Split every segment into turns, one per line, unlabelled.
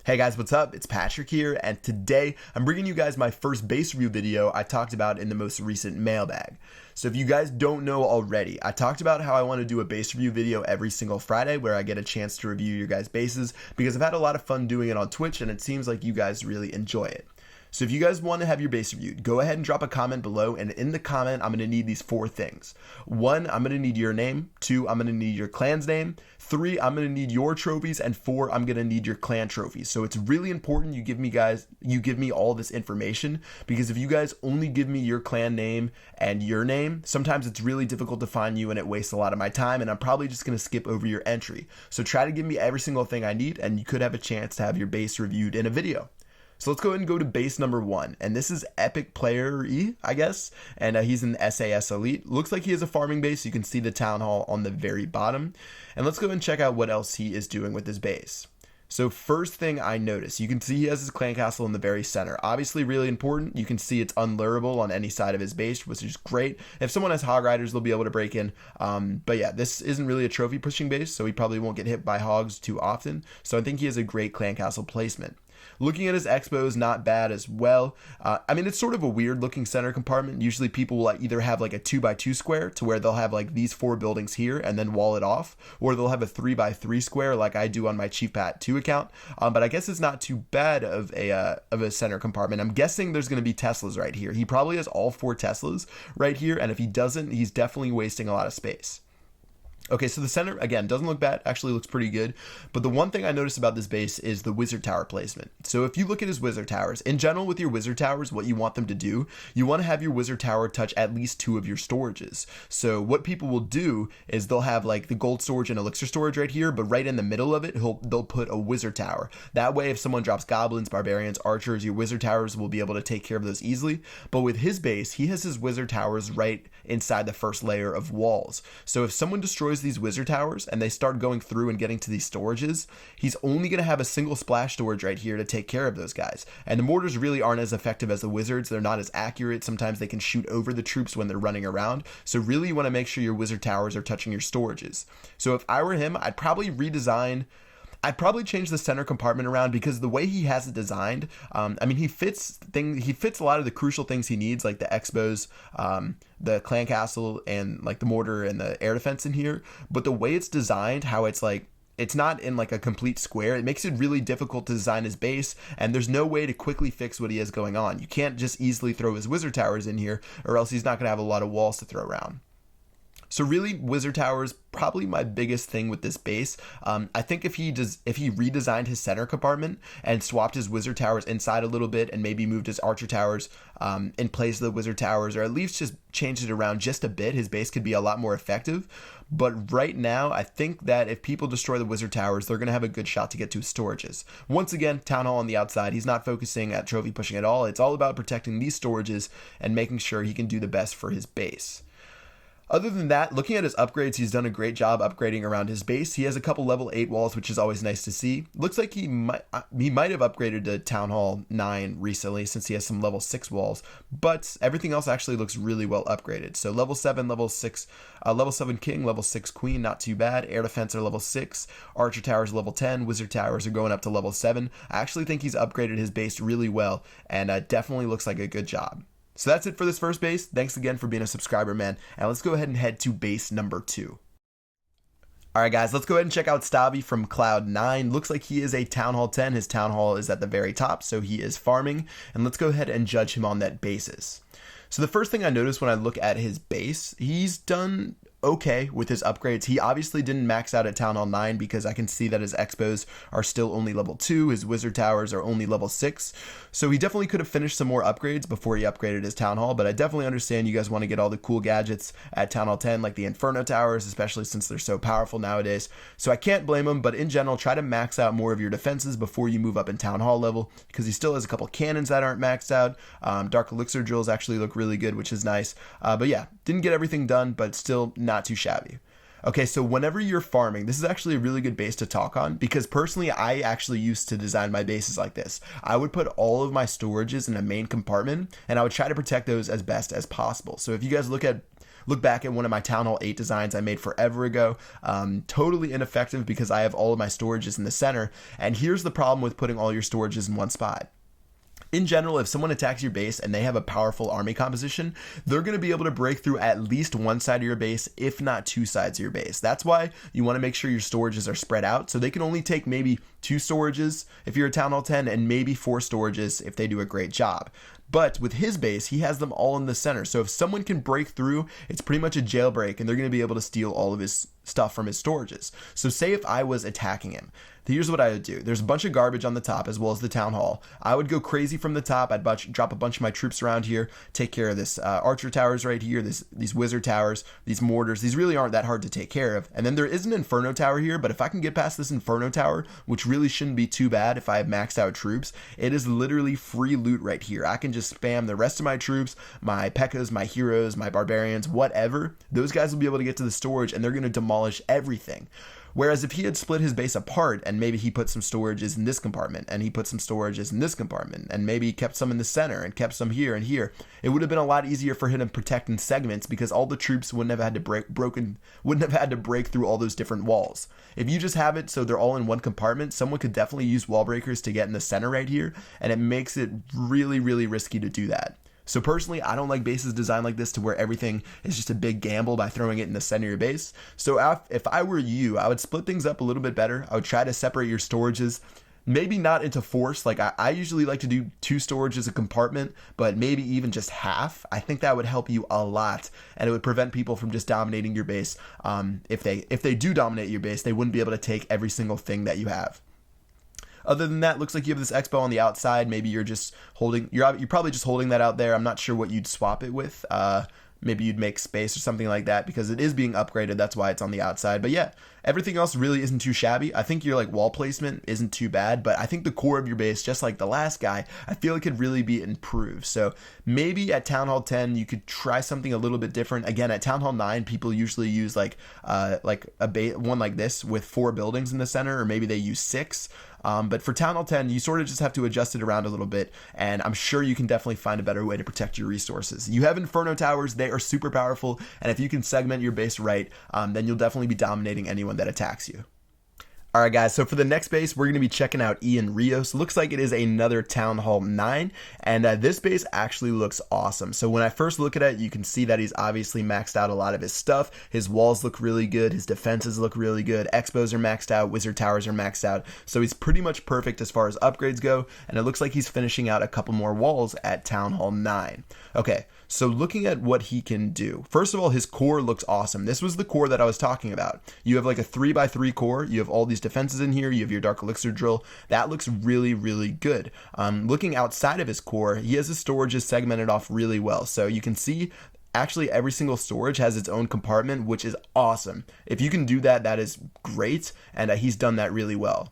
Hey guys, what's up? It's Patrick here, and today I'm bringing you guys my first base review video I talked about in the most recent mailbag. So if you guys don't know already, I talked about how I want to do a base review video every single Friday where I get a chance to review your guys' bases because I've had a lot of fun doing it on Twitch and it seems like you guys really enjoy it. So if you guys want to have your base reviewed, go ahead and drop a comment below, and in the comment, I'm going to need these 4 things. 1, I'm going to need your name. 2, I'm going to need your clan's name. 3, I'm going to need your trophies, and 4, I'm going to need your clan trophies. So it's really important you give me all this information, because if you guys only give me your clan name and your name, sometimes it's really difficult to find you and it wastes a lot of my time, and I'm probably just going to skip over your entry. So try to give me every single thing I need, and you could have a chance to have your base reviewed in a video. So let's go ahead and go to base number 1, and this is Epic Player E, I guess, and he's an SAS Elite. Looks like he has a farming base. You can see the Town Hall on the very bottom, and let's go ahead and check out what else he is doing with his base. So first thing I notice, you can see he has his clan castle in the very center. Obviously really important. You can see it's unlurable on any side of his base, which is great. If someone has hog riders, they'll be able to break in. But yeah, this isn't really a trophy pushing base, so he probably won't get hit by hogs too often. So I think he has a great clan castle placement. Looking at his expos, not bad as well. I mean, it's sort of a weird looking center compartment. Usually people will either have like a 2x2 square to where they'll have like these 4 buildings here and then wall it off, or they'll have a 3x3 square like I do on my Chief Pat 2 account. But I guess it's not too bad of a center compartment. I'm guessing there's going to be Teslas right here. He probably has all 4 Teslas right here, and if he doesn't, he's definitely wasting a lot of space. Okay, so the center, again, doesn't look bad, actually looks pretty good, but the one thing I noticed about this base is the wizard tower placement. So if you look at his wizard towers, in general with your wizard towers, what you want them to do, you want to have your wizard tower touch at least 2 of your storages. So what people will do is they'll have like the gold storage and elixir storage right here, but right in the middle of it, they'll put a wizard tower. That way, if someone drops goblins, barbarians, archers, your wizard towers will be able to take care of those easily. But with his base, he has his wizard towers right inside the first layer of walls. So if someone destroys these wizard towers and they start going through and getting to these storages, he's only going to have a single splash storage right here to take care of those guys. And the mortars really aren't as effective as the wizards. They're not as accurate. Sometimes they can shoot over the troops when they're running around. So really you want to make sure your wizard towers are touching your storages. So if I were him, I'd probably change the center compartment around, because the way he has it designed, I mean, he fits a lot of the crucial things he needs, like the expos, the clan castle, and like the mortar and the air defense in here. But the way it's designed, how it's like, it's not in like a complete square, it makes it really difficult to design his base, and there's no way to quickly fix what he has going on. You can't just easily throw his wizard towers in here, or else he's not going to have a lot of walls to throw around. So really, wizard towers probably my biggest thing with this base. I think if he redesigned his center compartment and swapped his wizard towers inside a little bit, and maybe moved his archer towers in place of the wizard towers, or at least just changed it around just a bit, his base could be a lot more effective. But right now, I think that if people destroy the wizard towers, they're going to have a good shot to get to his storages. Once again, Town Hall on the outside, he's not focusing at trophy pushing at all. It's all about protecting these storages and making sure he can do the best for his base. Other than that, looking at his upgrades, he's done a great job upgrading around his base. He has a couple level 8 walls, which is always nice to see. Looks like he might have upgraded to Town Hall 9 recently, since he has some level 6 walls, but everything else actually looks really well upgraded. So level 7, level 6, level 7 king, level 6 queen, not too bad. Air defense are level 6, archer towers level 10, wizard towers are going up to level 7. I actually think he's upgraded his base really well, and definitely looks like a good job. So that's it for this first base. Thanks again for being a subscriber, man. And let's go ahead and head to base number 2. Alright guys, let's go ahead and check out Stabby from Cloud 9. Looks like he is a Town Hall 10. His Town Hall is at the very top, so he is farming. And let's go ahead and judge him on that basis. So the first thing I noticed when I look at his base, he's done okay with his upgrades. He obviously didn't max out at Town Hall 9, because I can see that his expos are still only level 2, his wizard towers are only level 6, so he definitely could have finished some more upgrades before he upgraded his Town Hall. But I definitely understand you guys want to get all the cool gadgets at Town Hall 10, like the Inferno towers, especially since they're so powerful nowadays, so I can't blame him. But in general, try to max out more of your defenses before you move up in Town Hall level, because he still has a couple cannons that aren't maxed out. Dark elixir drills actually look really good, which is nice. But yeah, didn't get everything done, but still not too shabby. Okay, so whenever you're farming, this is actually a really good base to talk on, because personally, I actually used to design my bases like this. I would put all of my storages in a main compartment, and I would try to protect those as best as possible. So if you guys look at look back at one of my Town Hall 8 designs I made forever ago. Totally ineffective because I have all of my storages in the center. And here's the problem with putting all your storages in one spot. In general, if someone attacks your base and they have a powerful army composition, they're going to be able to break through at least one side of your base, if not two sides of your base. That's why you want to make sure your storages are spread out, so they can only take maybe 2 storages if you're a Town Hall 10 and maybe 4 storages if they do a great job. But with his base, he has them all in the center. So if someone can break through, it's pretty much a jailbreak and they're going to be able to steal all of his stuff from his storages. So say if I was attacking him, here's what I would do. There's a bunch of garbage on the top as well as the Town Hall. I would go crazy from the top. I'd drop a bunch of my troops around here, take care of this archer towers right here, these wizard towers, these mortars. These really aren't that hard to take care of. And then there is an inferno tower here, but if I can get past this inferno tower, which really shouldn't be too bad if I have maxed out troops, it is literally free loot right here. I can just spam the rest of my troops, my Pekkas, my heroes, my barbarians, whatever. Those guys will be able to get to the storage and they're going to demolish everything. Whereas if he had split his base apart and maybe he put some storages in this compartment and he put some storages in this compartment and maybe he kept some in the center and kept some here and here, it would have been a lot easier for him to protect in segments because all the troops wouldn't have had to break through all those different walls. If you just have it so they're all in one compartment, someone could definitely use wall breakers to get in the center right here, and it makes it really, really risky to do that. So personally, I don't like bases designed like this to where everything is just a big gamble by throwing it in the center of your base. So if I were you, I would split things up a little bit better. I would try to separate your storages, maybe not into force. Like I usually like to do 2 storages a compartment, but maybe even just half. I think that would help you a lot, and it would prevent people from just dominating your base. If they do dominate your base, they wouldn't be able to take every single thing that you have. Other than that, looks like you have this expo on the outside. Maybe you're just holding, you're probably just holding that out there. I'm not sure what you'd swap it with. Maybe you'd make space or something like that because it is being upgraded. That's why it's on the outside. But yeah, everything else really isn't too shabby. I think your like wall placement isn't too bad, but I think the core of your base, just like the last guy, I feel it could really be improved. So maybe at Town Hall 10, you could try something a little bit different. Again, at Town Hall 9, people usually use like a one like this with 4 buildings in the center, or maybe they use 6. But for Town Hall 10, you sort of just have to adjust it around a little bit, and I'm sure you can definitely find a better way to protect your resources. You have Inferno Towers, they are super powerful, and if you can segment your base right, then you'll definitely be dominating anyone that attacks you. Alright guys, so for the next base, we're going to be checking out Ian Rios. Looks like it is another Town Hall 9, and this base actually looks awesome. So when I first look at it, you can see that he's obviously maxed out a lot of his stuff. His walls look really good, his defenses look really good, expos are maxed out, wizard towers are maxed out. So he's pretty much perfect as far as upgrades go, and it looks like he's finishing out a couple more walls at Town Hall 9. Okay, so looking at what he can do, first of all, his core looks awesome. This was the core that I was talking about. You have like a 3x3 core, you have all these defenses in here, you have your dark elixir drill. That looks really, really good. Looking outside of his core, he has his storages segmented off really well. So you can see actually every single storage has its own compartment, which is awesome. If you can do that, that is great, and he's done that really well.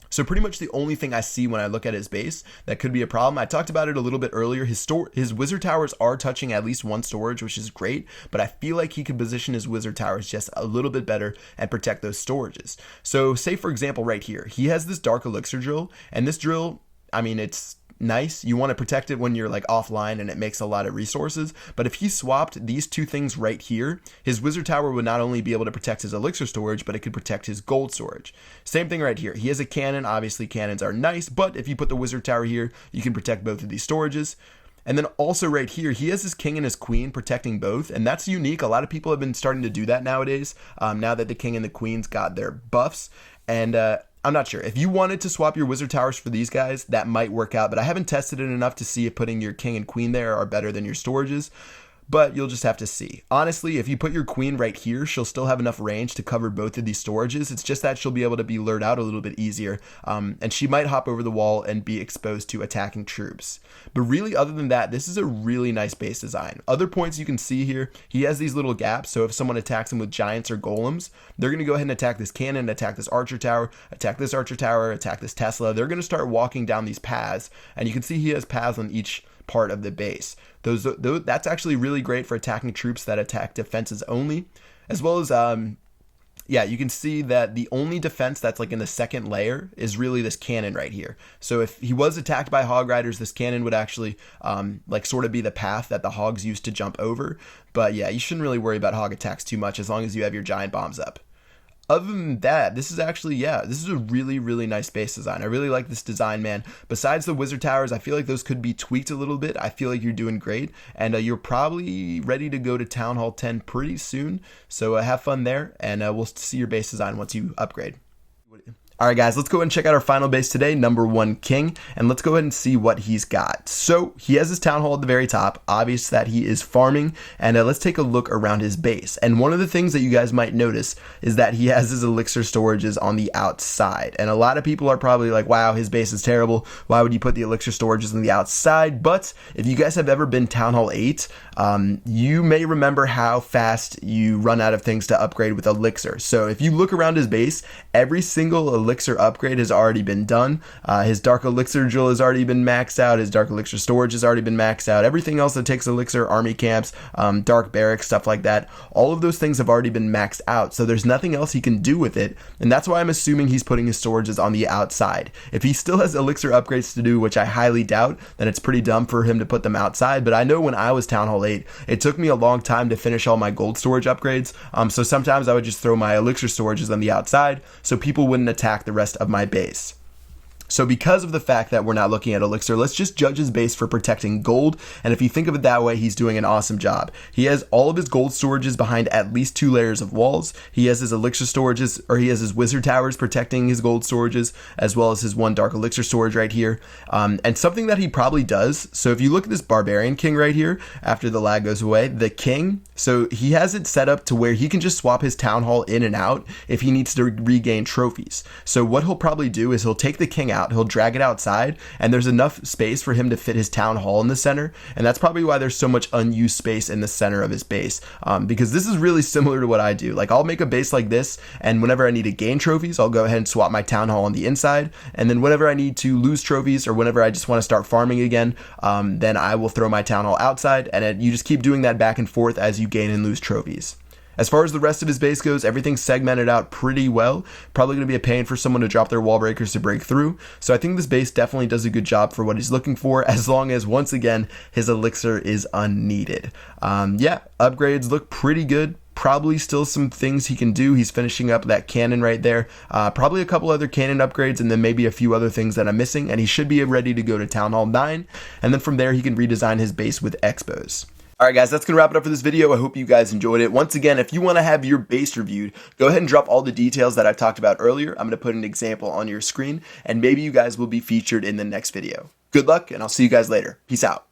So pretty much the only thing I see when I look at his base that could be a problem, I talked about it a little bit earlier, his wizard towers are touching at least one storage, which is great, but I feel like he could position his wizard towers just a little bit better and protect those storages. So say for example right here, he has this dark elixir drill, and this drill, I mean, it's nice. You want to protect it when you're like offline and it makes a lot of resources, but if he swapped these 2 things right here, his wizard tower would not only be able to protect his elixir storage, but it could protect his gold storage. Same thing right here. He has a cannon. Obviously cannons are nice, but if you put the wizard tower here, you can protect both of these storages. And then also right here, he has his king and his queen protecting both, and that's unique. A lot of people have been starting to do that nowadays, now that the king and the queen's got their buffs. And I'm not sure. If you wanted to swap your wizard towers for these guys, that might work out, but I haven't tested it enough to see if putting your king and queen there are better than your storages. But you'll just have to see. Honestly, if you put your queen right here, she'll still have enough range to cover both of these storages. It's just that she'll be able to be lured out a little bit easier, and she might hop over the wall and be exposed to attacking troops. But really, other than that, this is a really nice base design. Other points you can see here, he has these little gaps, so if someone attacks him with giants or golems, they're going to go ahead and attack this cannon, attack this archer tower, attack this archer tower, attack this Tesla. They're going to start walking down these paths, and you can see he has paths on each part of the base. That's actually really great for attacking troops that attack defenses only, as well as Yeah, you can see that the only defense that's like in the second layer is really this cannon right here. So if he was attacked by hog riders, this cannon would actually like sort of be the path that the hogs used to jump over. But yeah, you shouldn't really worry about hog attacks too much as long as you have your giant bombs up. Other than that, this is actually, yeah, this is a really, really nice base design. I really like this design, man. Besides the wizard towers, I feel like those could be tweaked a little bit. I feel like you're doing great, and you're probably ready to go to Town Hall 10 pretty soon. So have fun there, and we'll see your base design once you upgrade. Alright guys, let's go ahead and check out our final base today, number 1 king, and let's go ahead and see what he's got. So he has his town hall at the very top, obvious that he is farming, and let's take a look around his base. And one of the things that you guys might notice is that he has his elixir storages on the outside, and a lot of people are probably like, wow, his base is terrible, why would you put the elixir storages on the outside? But if you guys have ever been Town Hall 8, you may remember how fast you run out of things to upgrade with elixir. So if you look around his base, every single elixir upgrade has already been done. His dark elixir jewel has already been maxed out. His dark elixir storage has already been maxed out. Everything else that takes elixir, army camps, dark barracks, stuff like that, all of those things have already been maxed out. So there's nothing else he can do with it. And that's why I'm assuming he's putting his storages on the outside. If he still has elixir upgrades to do, which I highly doubt, then it's pretty dumb for him to put them outside. But I know when I was Town Hall 8, it took me a long time to finish all my gold storage upgrades. So sometimes I would just throw my elixir storages on the outside so people wouldn't attack the rest of my base. So because of the fact that we're not looking at elixir, let's just judge his base for protecting gold, and if you think of it that way, he's doing an awesome job. He has all of his gold storages behind at least 2 layers of walls. He has his elixir storages, or he has his wizard towers protecting his gold storages, as well as his 1 dark elixir storage right here. And something that he probably does, so if you look at this Barbarian king right here, after the lag goes away, the king, so he has it set up to where he can just swap his town hall in and out if he needs to regain trophies. So what he'll probably do is he'll take the king out, he'll drag it outside, and there's enough space for him to fit his town hall in the center, and that's probably why there's so much unused space in the center of his base, because this is really similar to what I do. Like, I'll make a base like this, and whenever I need to gain trophies, I'll go ahead and swap my town hall on the inside, and then whenever I need to lose trophies, or whenever I just want to start farming again, then I will throw my town hall outside, and you just keep doing that back and forth as you gain and lose trophies. As far as the rest of his base goes, everything's segmented out pretty well. Probably going to be a pain for someone to drop their wall breakers to break through. So I think this base definitely does a good job for what he's looking for, as long as, once again, his elixir is unneeded. Yeah, upgrades look pretty good. Probably still some things he can do. He's finishing up that cannon right there. Probably a couple other cannon upgrades, and then maybe a few other things that I'm missing. And he should be ready to go to Town Hall 9. And then from there, he can redesign his base with expos. Alright guys, that's going to wrap it up for this video. I hope you guys enjoyed it. Once again, if you want to have your base reviewed, go ahead and drop all the details that I talked about earlier. I'm going to put an example on your screen, and maybe you guys will be featured in the next video. Good luck, and I'll see you guys later. Peace out.